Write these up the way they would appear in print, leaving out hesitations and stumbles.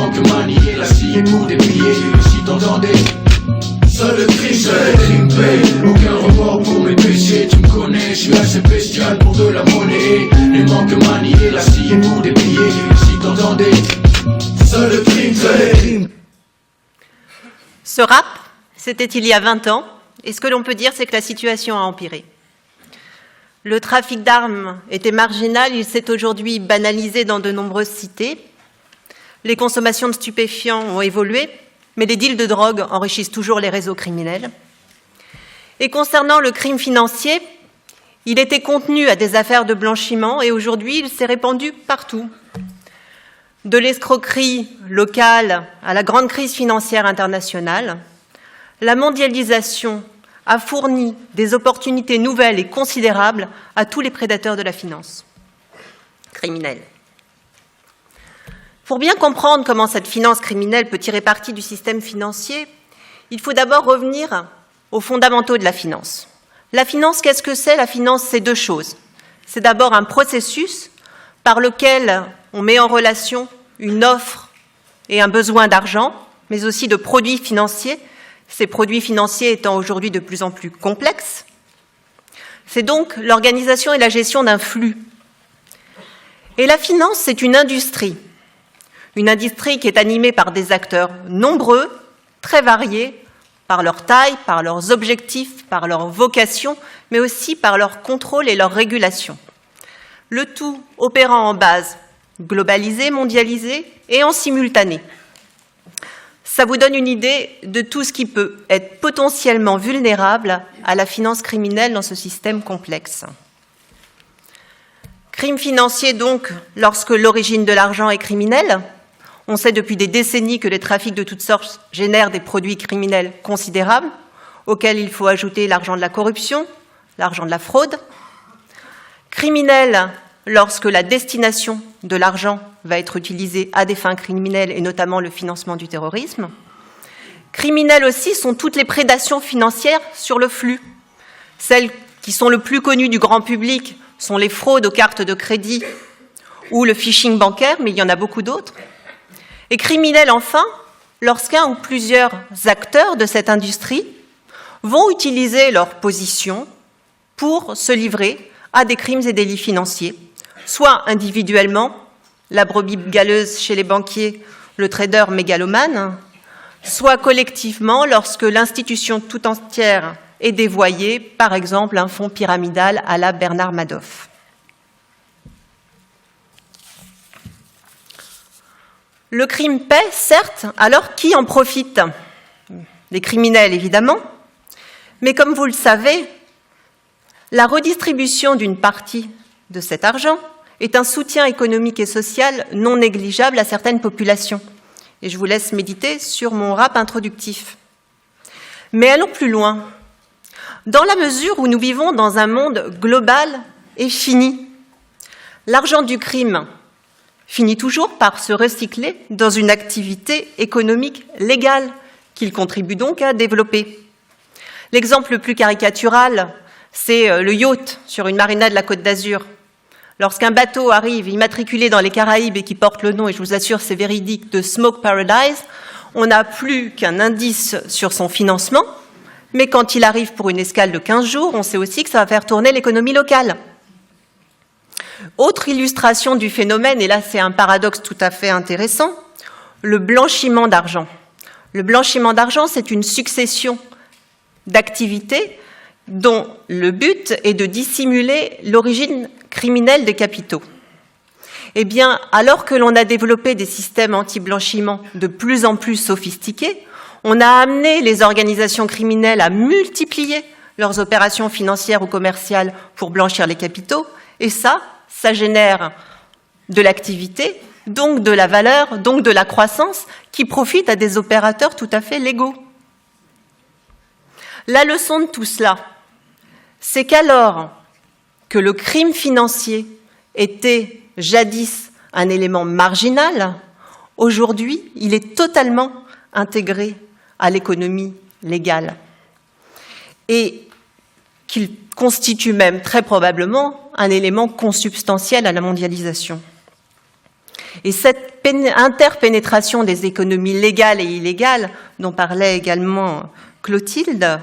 manque manier l'acier pour dépiller. Si t'entendais, seul le crime paye. Aucun remords pour mes péchés, tu me connais, je suis assez bestial pour de la monnaie. Les manques manier l'acier pour dépiller. Si t'entendais, seul le crime. Ce rap, c'était il y a 20 ans, et ce que l'on peut dire, c'est que la situation a empiré. Le trafic d'armes était marginal, il s'est aujourd'hui banalisé dans de nombreuses cités. Les consommations de stupéfiants ont évolué, mais les deals de drogue enrichissent toujours les réseaux criminels. Et concernant le crime financier, il était contenu à des affaires de blanchiment et aujourd'hui, il s'est répandu partout. De l'escroquerie locale à la grande crise financière internationale, la mondialisation a fourni des opportunités nouvelles et considérables à tous les prédateurs de la finance criminelle. Pour bien comprendre comment cette finance criminelle peut tirer parti du système financier, il faut d'abord revenir aux fondamentaux de la finance. La finance, qu'est-ce que c'est? La finance, c'est deux choses. C'est d'abord un processus par lequel on met en relation une offre et un besoin d'argent, mais aussi de produits financiers, ces produits financiers étant aujourd'hui de plus en plus complexes. C'est donc l'organisation et la gestion d'un flux. Et la finance, c'est une industrie qui est animée par des acteurs nombreux, très variés, par leur taille, par leurs objectifs, par leur vocation, mais aussi par leur contrôle et leur régulation. Le tout opérant en base globalisée, mondialisée et en simultané. Ça vous donne une idée de tout ce qui peut être potentiellement vulnérable à la finance criminelle dans ce système complexe. Crime financier donc, lorsque l'origine de l'argent est criminelle. On sait depuis des décennies que les trafics de toutes sortes génèrent des produits criminels considérables, auxquels il faut ajouter l'argent de la corruption, l'argent de la fraude. Criminel lorsque la destination de l'argent va être utilisée à des fins criminelles et notamment le financement du terrorisme. Criminelles aussi sont toutes les prédations financières sur le flux. Celles qui sont le plus connues du grand public sont les fraudes aux cartes de crédit ou le phishing bancaire, mais il y en a beaucoup d'autres. Et criminelles enfin, lorsqu'un ou plusieurs acteurs de cette industrie vont utiliser leur position pour se livrer à des crimes et délits financiers, soit individuellement, la brebis galeuse chez les banquiers, le trader mégalomane, soit collectivement lorsque l'institution tout entière est dévoyée, par exemple un fonds pyramidal à la Bernard Madoff. Le crime paie, certes, alors qui en profite? Les criminels, évidemment, mais comme vous le savez, la redistribution d'une partie de cet argent est un soutien économique et social non négligeable à certaines populations. Et je vous laisse méditer sur mon rap introductif. Mais allons plus loin. Dans la mesure où nous vivons dans un monde global et fini, l'argent du crime finit toujours par se recycler dans une activité économique légale qu'il contribue donc à développer. L'exemple le plus caricatural, c'est le yacht sur une marina de la Côte d'Azur. Lorsqu'un bateau arrive immatriculé dans les Caraïbes et qui porte le nom, et je vous assure c'est véridique, de Smoke Paradise, on n'a plus qu'un indice sur son financement, mais quand il arrive pour une escale de 15 jours, on sait aussi que ça va faire tourner l'économie locale. Autre illustration du phénomène, et là c'est un paradoxe tout à fait intéressant, le blanchiment d'argent. Le blanchiment d'argent, c'est une succession d'activités dont le but est de dissimuler l'origine criminelle des capitaux. Eh bien, alors que l'on a développé des systèmes anti-blanchiment de plus en plus sophistiqués, on a amené les organisations criminelles à multiplier leurs opérations financières ou commerciales pour blanchir les capitaux, et ça génère de l'activité, donc de la valeur, donc de la croissance, qui profite à des opérateurs tout à fait légaux. La leçon de tout cela, c'est qu'alors que le crime financier était jadis un élément marginal, aujourd'hui, il est totalement intégré à l'économie légale et qu'il constitue même très probablement un élément consubstantiel à la mondialisation. Et cette interpénétration des économies légales et illégales, dont parlait également Clotilde,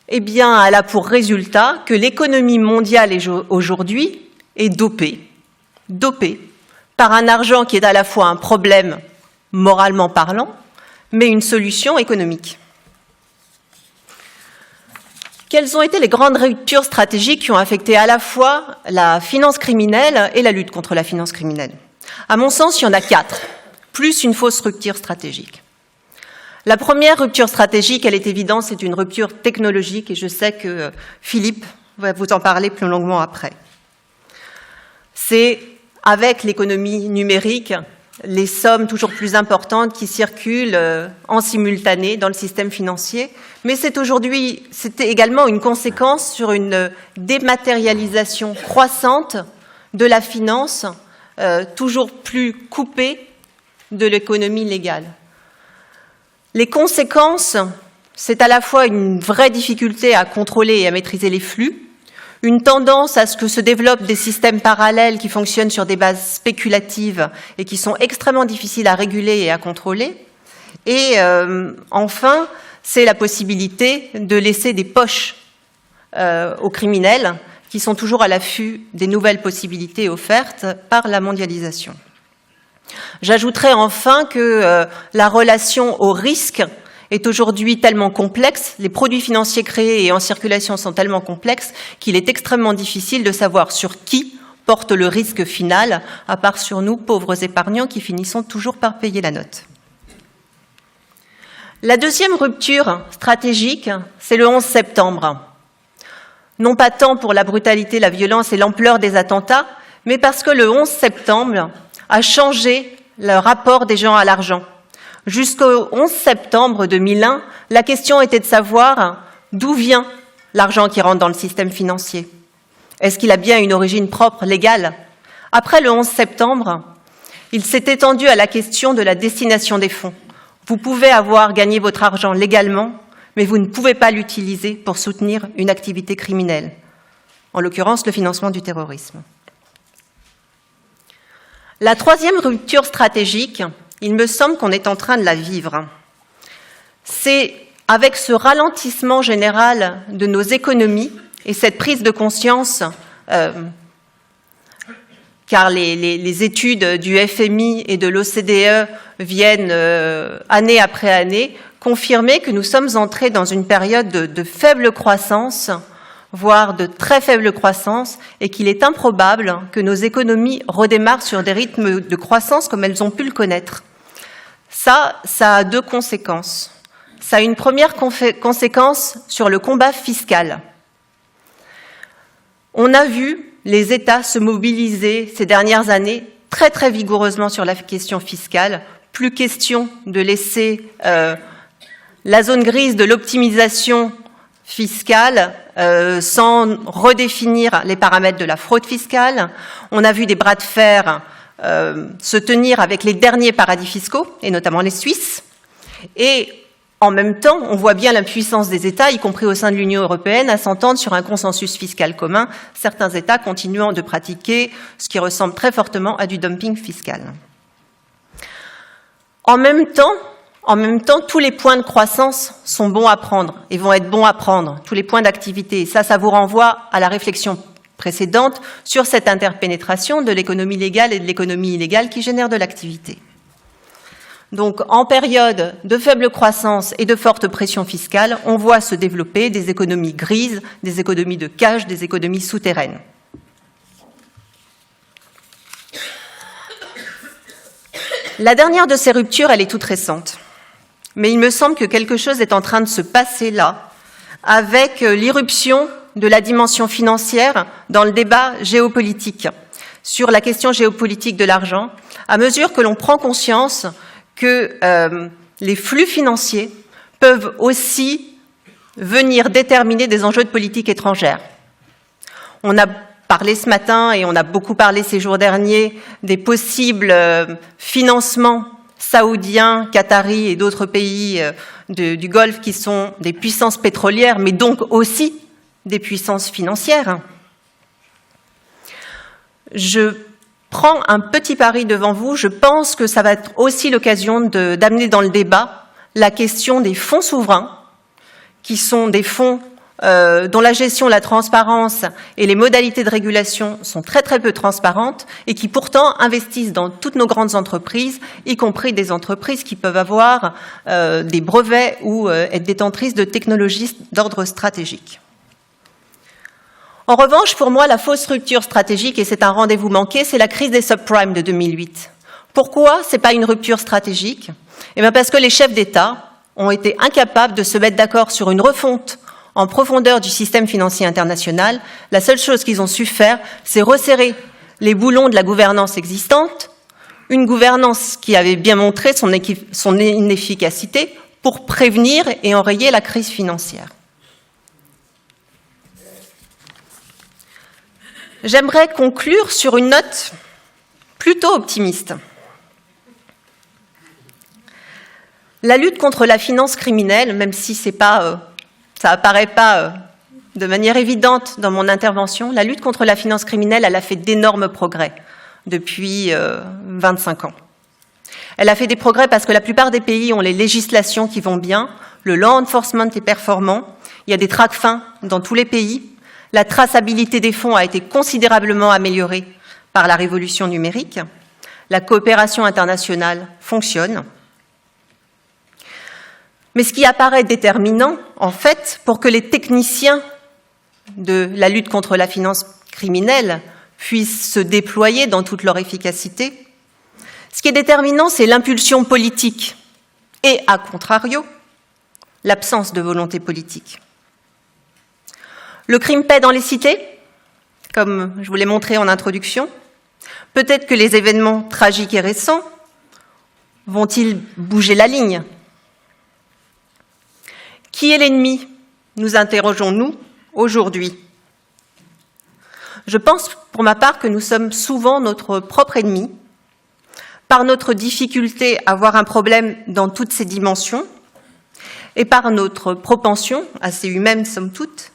eh bien, elle a pour résultat que l'économie mondiale aujourd'hui est dopée par un argent qui est à la fois un problème moralement parlant, mais une solution économique. Quelles ont été les grandes ruptures stratégiques qui ont affecté à la fois la finance criminelle et la lutte contre la finance criminelle? À mon sens, il y en a 4, plus une fausse rupture stratégique. La première rupture stratégique, elle est évidente, c'est une rupture technologique, et je sais que Philippe va vous en parler plus longuement après. C'est avec l'économie numérique, les sommes toujours plus importantes qui circulent en simultané dans le système financier, mais c'était également une conséquence sur une dématérialisation croissante de la finance, toujours plus coupée de l'économie légale. Les conséquences, c'est à la fois une vraie difficulté à contrôler et à maîtriser les flux, une tendance à ce que se développent des systèmes parallèles qui fonctionnent sur des bases spéculatives et qui sont extrêmement difficiles à réguler et à contrôler. Et enfin, c'est la possibilité de laisser des poches aux criminels qui sont toujours à l'affût des nouvelles possibilités offertes par la mondialisation. J'ajouterai enfin que la relation au risque est aujourd'hui tellement complexe, les produits financiers créés et en circulation sont tellement complexes qu'il est extrêmement difficile de savoir sur qui porte le risque final, à part sur nous, pauvres épargnants, qui finissons toujours par payer la note. La deuxième rupture stratégique, c'est le 11 septembre. Non pas tant pour la brutalité, la violence et l'ampleur des attentats, mais parce que le 11 septembre a changé le rapport des gens à l'argent. Jusqu'au 11 septembre 2001, la question était de savoir d'où vient l'argent qui rentre dans le système financier. Est-ce qu'il a bien une origine propre, légale? Après le 11 septembre, il s'est étendu à la question de la destination des fonds. Vous pouvez avoir gagné votre argent légalement, mais vous ne pouvez pas l'utiliser pour soutenir une activité criminelle, en l'occurrence le financement du terrorisme. La troisième rupture stratégique, il me semble qu'on est en train de la vivre. C'est avec ce ralentissement général de nos économies et cette prise de conscience, car les études du FMI et de l'OCDE viennent année après année confirmer que nous sommes entrés dans une période de faible croissance, voire de très faible croissance, et qu'il est improbable que nos économies redémarrent sur des rythmes de croissance comme elles ont pu le connaître. Ça a deux conséquences. Ça a une première conséquence sur le combat fiscal. On a vu les États se mobiliser ces dernières années très très vigoureusement sur la question fiscale. Plus question de laisser la zone grise de l'optimisation fiscale sans redéfinir les paramètres de la fraude fiscale. On a vu des bras de fer se tenir avec les derniers paradis fiscaux, et notamment les Suisses. Et en même temps, on voit bien l'impuissance des États, y compris au sein de l'Union européenne, à s'entendre sur un consensus fiscal commun, certains États continuant de pratiquer ce qui ressemble très fortement à du dumping fiscal. En même temps, tous les points de croissance sont bons à prendre et vont être bons à prendre, tous les points d'activité. Et ça vous renvoie à la réflexion précédente sur cette interpénétration de l'économie légale et de l'économie illégale qui génère de l'activité. Donc, en période de faible croissance et de forte pression fiscale, on voit se développer des économies grises, des économies de cash, des économies souterraines. La dernière de ces ruptures, elle est toute récente. Mais il me semble que quelque chose est en train de se passer là, avec l'irruption de la dimension financière dans le débat géopolitique, sur la question géopolitique de l'argent, à mesure que l'on prend conscience que les flux financiers peuvent aussi venir déterminer des enjeux de politique étrangère. On a parlé ce matin, et on a beaucoup parlé ces jours derniers, des possibles financements saoudiens, qataris et d'autres pays du Golfe qui sont des puissances pétrolières, mais donc aussi des puissances financières. Je prends un petit pari devant vous. Je pense que ça va être aussi l'occasion d'amener dans le débat la question des fonds souverains, qui sont des fonds dont la gestion, la transparence et les modalités de régulation sont très très peu transparentes et qui pourtant investissent dans toutes nos grandes entreprises, y compris des entreprises qui peuvent avoir des brevets ou être détentrices de technologies d'ordre stratégique. En revanche, pour moi, la fausse rupture stratégique, et c'est un rendez-vous manqué, c'est la crise des subprimes de 2008. Pourquoi ce n'est pas une rupture stratégique? Eh bien parce que les chefs d'État ont été incapables de se mettre d'accord sur une refonte en profondeur du système financier international. La seule chose qu'ils ont su faire, c'est resserrer les boulons de la gouvernance existante, une gouvernance qui avait bien montré son inefficacité pour prévenir et enrayer la crise financière. J'aimerais conclure sur une note plutôt optimiste. La lutte contre la finance criminelle, même si ça apparaît pas de manière évidente dans mon intervention, la lutte contre la finance criminelle, elle a fait d'énormes progrès depuis 25 ans. Elle a fait des progrès parce que la plupart des pays ont les législations qui vont bien, le law enforcement est performant, il y a des traque-fins dans tous les pays, la traçabilité des fonds a été considérablement améliorée par la révolution numérique, la coopération internationale fonctionne. Mais ce qui apparaît déterminant, en fait, pour que les techniciens de la lutte contre la finance criminelle puissent se déployer dans toute leur efficacité, ce qui est déterminant, c'est l'impulsion politique et, à contrario, l'absence de volonté politique. Le crime paie dans les cités, comme je vous l'ai montré en introduction. Peut-être que les événements tragiques et récents vont-ils bouger la ligne? Qui est l'ennemi? Nous interrogeons-nous aujourd'hui. Je pense, pour ma part, que nous sommes souvent notre propre ennemi, par notre difficulté à voir un problème dans toutes ses dimensions, et par notre propension, assez humaine somme toute,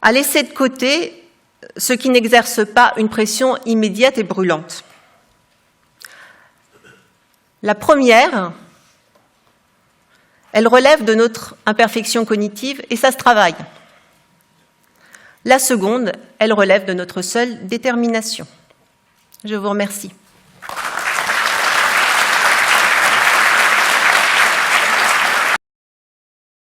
à laisser de côté ce qui n'exerce pas une pression immédiate et brûlante. La première, elle relève de notre imperfection cognitive et ça se travaille. La seconde, elle relève de notre seule détermination. Je vous remercie.